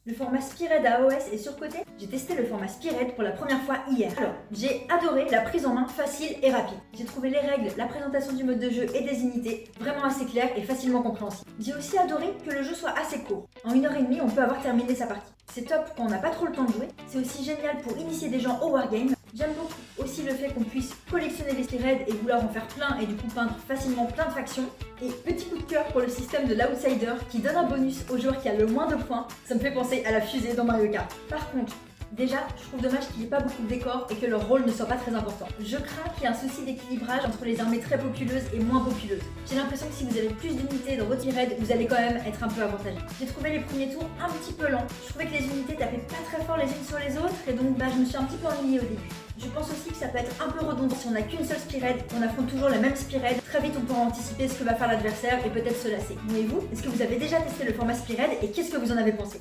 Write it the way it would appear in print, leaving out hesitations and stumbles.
Le format Spearhead à AOS est surcoté. J'ai testé le format Spearhead pour la première fois hier. Alors, j'ai adoré la prise en main facile et rapide. J'ai trouvé les règles, la présentation du mode de jeu et des unités vraiment assez claires et facilement compréhensibles. J'ai aussi adoré que le jeu soit assez court. En 1h30, on peut avoir terminé sa partie. C'est top quand on n'a pas trop le temps de jouer. C'est aussi génial pour initier des gens au wargame. J'aime beaucoup aussi le fait qu'on puisse collectionner les Spearheads et vouloir en faire plein et du coup peindre facilement plein de factions. Et petit coup de cœur pour le système de l'Outsider qui donne un bonus au joueur qui a le moins de points. Ça me fait penser à la fusée dans Mario Kart. Par contre, déjà, je trouve dommage qu'il n'y ait pas beaucoup de décors et que leur rôle ne soit pas très important. Je crains qu'il y ait un souci d'équilibrage entre les armées très populeuses et moins populeuses. J'ai l'impression que si vous avez plus d'unités dans votre Spearhead, vous allez quand même être un peu avantagé. J'ai trouvé les premiers tours un petit peu lents. Je trouvais que les unités tapaient pas très fort les unes sur les autres et donc je me suis un petit peu ennuyée au début. Je pense aussi que ça peut être un peu redondant si on n'a qu'une seule Spearhead, on affronte toujours la même Spearhead. Très vite on pourra anticiper ce que va faire l'adversaire et peut-être se lasser. Et vous, est-ce que vous avez déjà testé le format Spearhead et qu'est-ce que vous en avez pensé ?